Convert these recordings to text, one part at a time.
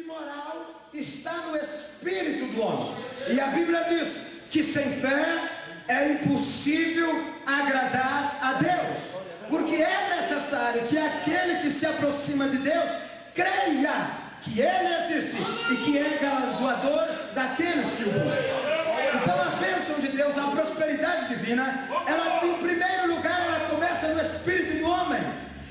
moral está no espírito do homem. E a Bíblia diz que sem fé é impossível agradar a Deus, porque é necessário que aquele que se aproxima de Deus creia que Ele existe e que é galardoador daqueles que o buscam. Então a bênção de Deus, a prosperidade divina, ela em primeiro lugar ela começa no espírito do homem.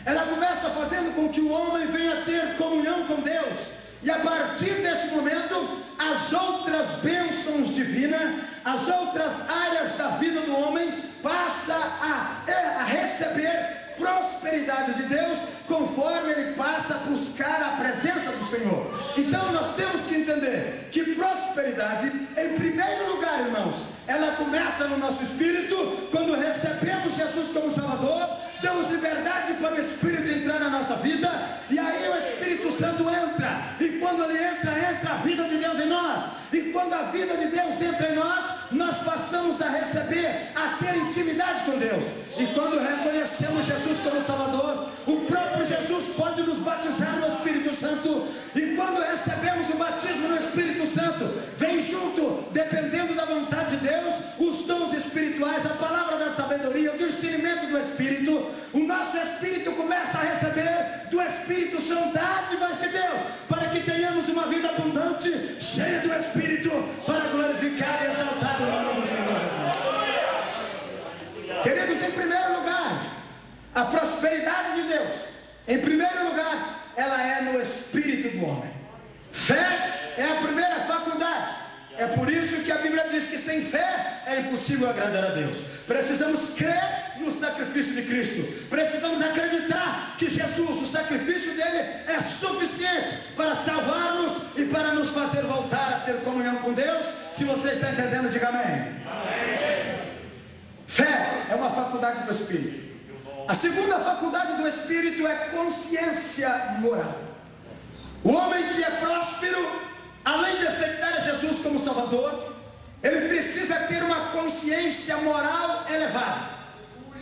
Ela começa fazendo com que o homem venha ter comunhão com Deus. E a partir desse momento, as outras bênçãos divinas, as outras áreas da vida do homem passa a receber prosperidade de Deus, conforme ele passa a buscar a presença do Senhor. Então nós temos que entender que prosperidade, em primeiro lugar, irmãos, ela começa no nosso espírito. Quando recebemos Jesus como Salvador, damos liberdade para o Espírito entrar na nossa vida, e aí o Espírito Santo entra, e quando ele entra a vida de Deus em nós, e quando a vida de Deus entra em nós, nós passamos a receber, a ter intimidade com Deus. E quando reconhecemos Jesus como Salvador, o próprio Jesus pode nos batizar no Espírito Santo, e quando recebemos o batismo no Espírito Santo, vem junto, dependendo da vontade de Deus, os dons espirituais, a palavra da sabedoria, o discernimento do Espírito. O nosso espírito começa a receber do Espírito Santo dádivas de Deus, para que tenhamos uma vida abundante, cheia do Espírito, para glorificar e exaltar o nome do Senhor Jesus. Queridos, em primeiro lugar, a prosperidade de Deus, em primeiro lugar, ela é no espírito do homem. Fé é a primeira faculdade. É por isso que a Bíblia diz que sem fé é impossível agradar a Deus. Precisamos crer no sacrifício de Cristo. Precisamos acreditar que Jesus, o sacrifício dele é suficiente para salvar-nos e para nos fazer voltar a ter comunhão com Deus. Se você está entendendo, diga amém. Amém. Fé é uma faculdade do Espírito. A segunda faculdade do Espírito é consciência moral. O homem que é próspero, além de aceitar a Jesus como Salvador, ele precisa ter uma consciência moral elevada.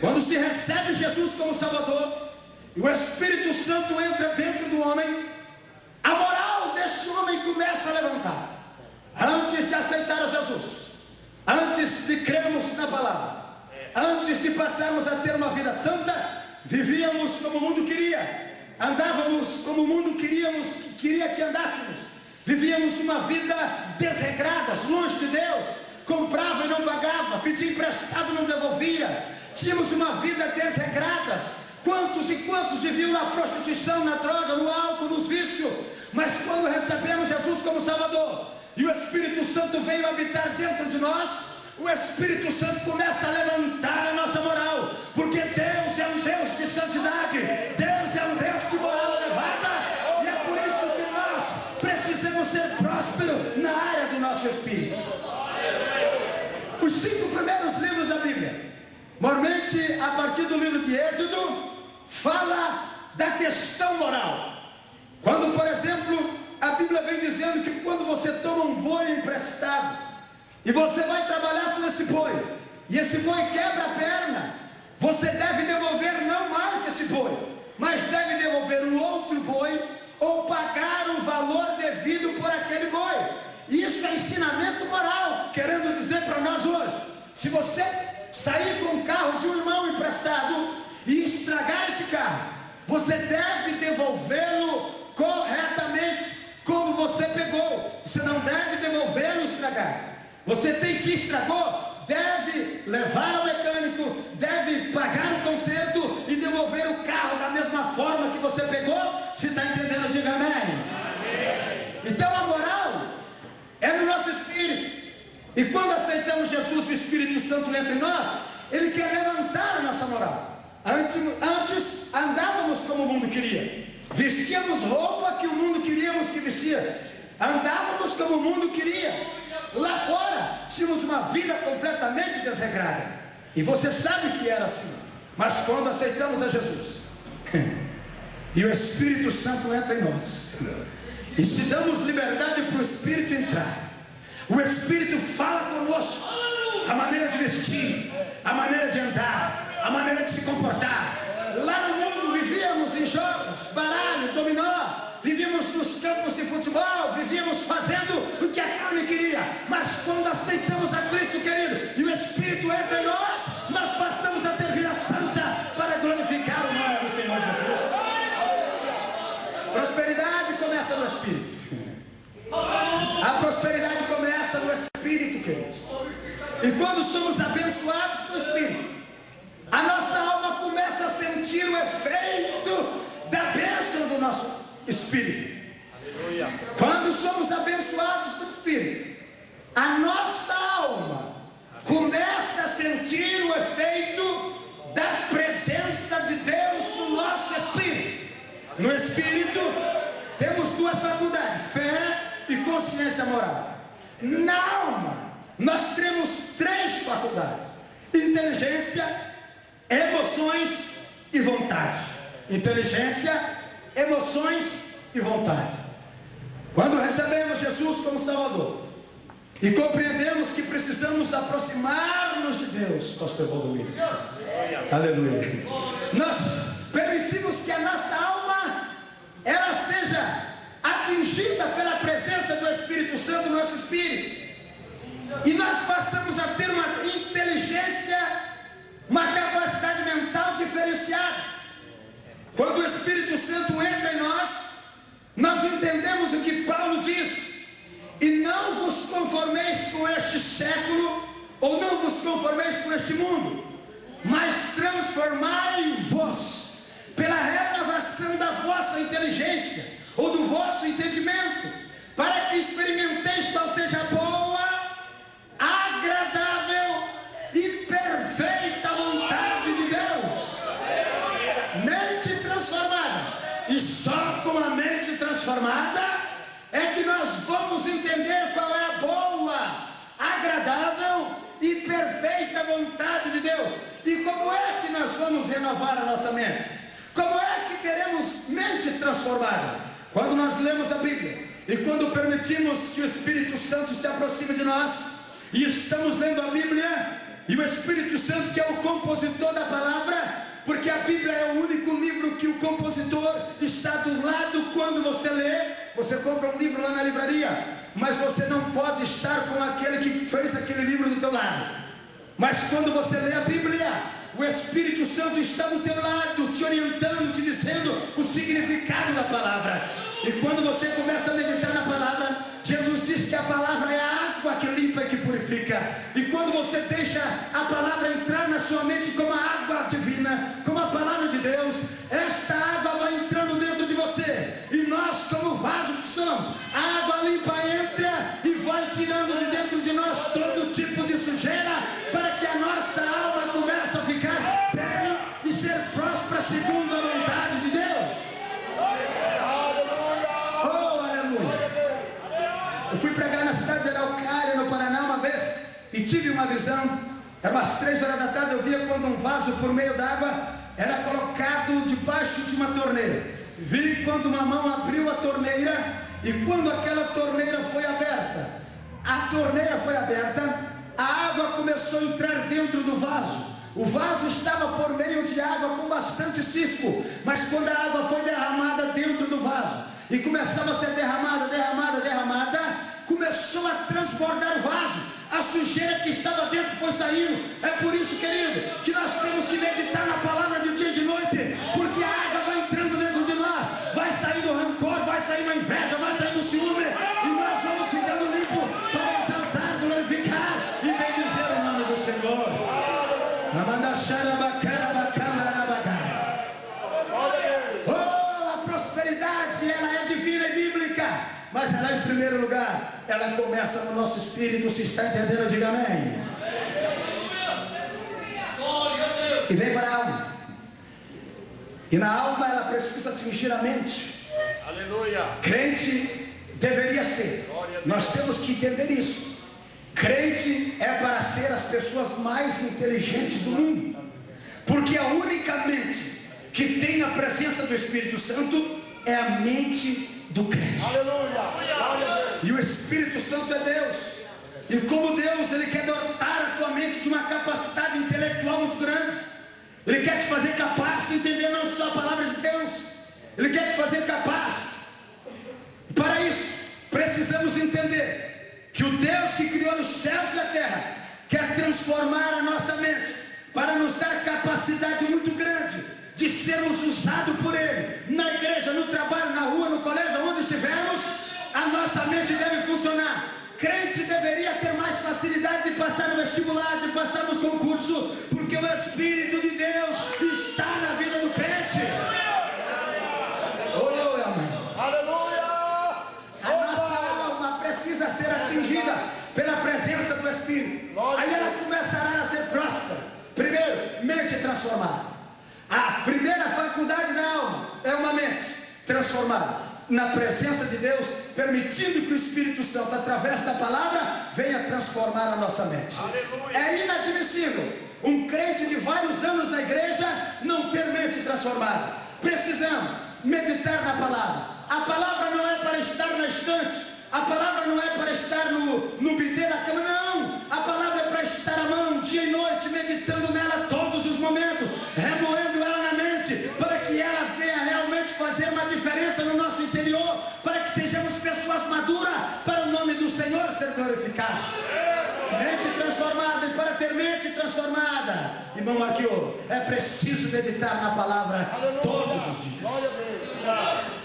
Quando se recebe Jesus como Salvador e o Espírito Santo entra dentro do homem, a moral deste homem começa a levantar. Antes de aceitar a Jesus, antes de crermos na palavra, antes de passarmos a ter uma vida santa, vivíamos como o mundo queria, andávamos como o mundo queria que andássemos. Vivíamos uma vida desregrada, longe de Deus, comprava e não pagava, pedia emprestado e não devolvia. Tínhamos uma vida desregrada. Quantos e quantos viviam na prostituição, na droga, no álcool, nos vícios. Mas quando recebemos Jesus como Salvador e o Espírito Santo veio habitar dentro de nós, o Espírito Santo começa a levantar a nossa moral, porque Deus é um Deus de santidade, Deus é um Deus de moral elevada, e é por isso que nós precisamos ser prósperos na área do nosso espírito. Os 5 primeiros livros da Bíblia, normalmente a partir do livro de Êxodo, fala da questão moral. Quando, por exemplo, a Bíblia vem dizendo que quando você toma um boi emprestado e você vai trabalhar com esse boi, e esse boi quebra a perna, você deve devolver não mais esse boi, mas deve devolver um outro boi, ou pagar o valor devido por aquele boi. Isso é ensinamento moral, querendo dizer para nós hoje: se você sair com o carro de um irmão emprestado e estragar esse carro, você deve devolvê-lo corretamente, como você pegou. Você não deve devolvê-lo estragado. Você se estragou, deve levar ao mecânico, deve pagar o conserto e devolver o carro da mesma forma que você pegou. Se está entendendo, diga amém. Amém. Então a moral é no nosso espírito. E quando aceitamos Jesus, o Espírito Santo entra em nós, ele quer levantar a nossa moral. Antes andávamos como o mundo queria, vestíamos roupa que o mundo queríamos que vestíamos, andávamos como o mundo queria. Lá fora tínhamos uma vida completamente desregrada, e você sabe que era assim. Mas quando aceitamos a Jesus e o Espírito Santo entra em nós, e se damos liberdade para o Espírito entrar, o Espírito fala conosco a maneira de vestir, a maneira de andar, a maneira de se comportar. Lá no mundo vivíamos em jogos, baralho, dominó, vivíamos nos campos de futebol, espiritual, vivíamos fazendo o que a carne queria, mas quando aceitamos a Cristo, querido, e o Espírito entra em nós passamos a ter vida santa para glorificar o nome do Senhor Jesus. Prosperidade começa no Espírito. A prosperidade começa no Espírito, queridos. E quando somos abençoados no Espírito, a nossa alma começa a sentir o efeito da bênção do nosso Espírito. Quando somos abençoados no Espírito, a nossa alma começa a sentir o efeito da presença de Deus no nosso Espírito. No Espírito temos duas faculdades: fé e consciência moral. Na alma nós temos três faculdades: inteligência, emoções e vontade. Inteligência, emoções e vontade. Quando recebemos Jesus como Salvador e compreendemos que precisamos aproximar-nos de Deus, pastor Valdomiro, aleluia, nós permitimos que a nossa alma ela seja atingida pela presença do Espírito Santo no nosso espírito, e nós passamos a ter uma inteligência, uma capacidade mental diferenciada. Quando o Espírito Santo entra em nós entendemos o que Paulo diz: e não vos conformeis com este século, ou não vos conformeis com este mundo, mas transformai-vos pela renovação da vossa inteligência, ou do vosso entendimento, para que experimenteis qual seja a boa, agradável e perfeita vontade de Deus. Mente transformada. E só com a mente transformada é que nós vamos entender qual é a boa, agradável e perfeita vontade de Deus. E como é que nós vamos renovar a nossa mente? Como é que teremos mente transformada? Quando nós lemos a Bíblia e quando permitimos que o Espírito Santo se aproxime de nós, e estamos lendo a Bíblia, e o Espírito Santo, que é o compositor da palavra, porque a Bíblia é o único livro que o compositor está do lado quando você lê. Você compra um livro lá na livraria, mas você não pode estar com aquele que fez aquele livro do teu lado. Mas quando você lê a Bíblia, o Espírito Santo está do teu lado, te orientando, te dizendo o significado da palavra. E quando você começa a meditar na palavra, Jesus diz que a palavra é a água que limpa e que purifica. E quando você deixa a palavra entrar na sua mente como a água divina, como a palavra de Deus, esta água vai entrando dentro de você. E nós, como vaso que somos, a água limpa entra e vai tirando de dentro de nós todo tipo de sujeira, para que a nossa alma comece a ficar bem e ser próspera segundo a vontade de Deus. Eu fui pregar na cidade de Araucária, no Paraná, uma vez, e tive uma visão. Era umas 3 horas da tarde. Eu via quando um vaso por meio d'água era colocado debaixo de uma torneira. Vi quando uma mão abriu a torneira, e quando aquela torneira foi aberta, a água começou a entrar dentro do vaso. O vaso estava por meio de água com bastante cisco, mas quando a água foi derramada dentro do vaso e começava a ser derramada, começou a transbordar o vaso. A sujeira que estava dentro foi saindo. É por isso, querido, que nós temos que meditar na palavra de dia e de noite, porque a água vai entrando dentro de nós, vai saindo o rancor, vai saindo a inveja, vai saindo o ciúme, e nós vamos ficando limpos para exaltar, glorificar e bendizer o nome do Senhor. A prosperidade, ela é divina e bíblica, mas ela, em primeiro lugar, ela começa no nosso espírito. Se está entendendo, diga amém. E vem para a alma. E na alma ela precisa atingir a mente. Aleluia. Crente deveria ser. Nós temos que entender isso. Crente é para ser as pessoas mais inteligentes do mundo, porque a única mente que tem a presença do Espírito Santo é a mente do crente. Aleluia. E o Espírito Santo é Deus. E como Deus, Ele quer dotar a tua mente de uma capacidade intelectual muito grande. Ele quer te fazer capaz de entender não só a palavra de Deus, Ele quer te fazer capaz. E para isso, sermos usados por Ele, na igreja, no trabalho, na rua, no colégio, onde estivermos, a nossa mente deve funcionar. Crente deveria ter mais facilidade de passar no vestibular, de passar nos concursos, porque o Espírito de Deus está na vida do crente. Oh, amém. Aleluia. A nossa alma precisa ser atingida pela presença do Espírito. Aí ela começará a ser próspera. Primeiro, mente transformada. A primeira faculdade da alma é uma mente transformada na presença de Deus, permitindo que o Espírito Santo, através da palavra, venha transformar a nossa mente. Aleluia. É inadmissível um crente de vários anos na igreja não ter mente transformada. Precisamos meditar na palavra. A palavra não é para estar na estante, a palavra não é para estar no bidê da cama, não. A palavra é para estar à mão, dia e noite, meditando nela todos os momentos, remoendo ela na mente, para que ela venha realmente fazer uma diferença no nosso interior, para que sejamos pessoas maduras, para o nome do Senhor ser glorificado. Mente transformada, e para ter mente transformada, irmão Marquinhos, é preciso meditar na palavra todos os dias.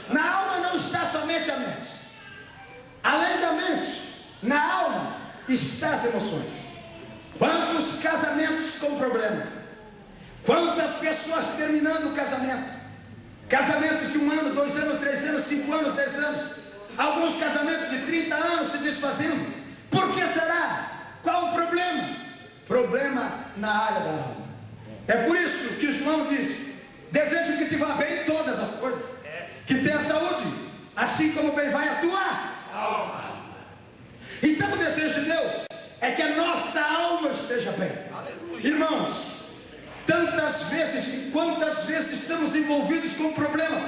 Na alma não está somente a mente. Além da mente, na alma estão as emoções. Quantos casamentos com problema? Quantas pessoas terminando o casamento? Casamentos de 1 ano, 2 anos, 3 anos, 5 anos, 10 anos. Alguns casamentos de 30 anos se desfazendo. Por que será? Qual o problema? Problema na área da alma. É por isso que João diz: desejo que te vá bem em todas as coisas, que tenha saúde, assim como bem vai a tua alma. Então o desejo de Deus é que a nossa alma esteja bem. Aleluia. Irmãos, tantas vezes e quantas vezes estamos envolvidos com problemas,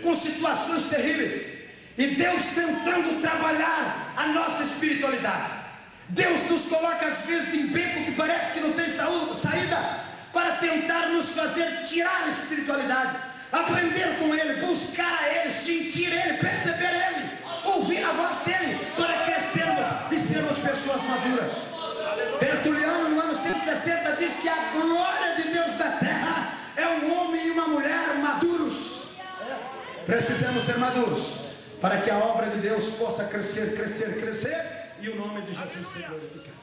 com situações terríveis, e Deus tentando trabalhar a nossa espiritualidade. Deus nos coloca às vezes em beco que parece que não tem saída, para tentar nos fazer tirar a espiritualidade, aprender com Ele, buscar a Ele, sentir Ele, perceber Ele, ouvir a voz dEle, para crescermos e sermos pessoas maduras. Tertuliano, no ano 160, diz que a glória de Deus na terra é um homem e uma mulher maduros. Precisamos ser maduros, para que a obra de Deus possa crescer, crescer, crescer, e o nome de Jesus ser glorificado.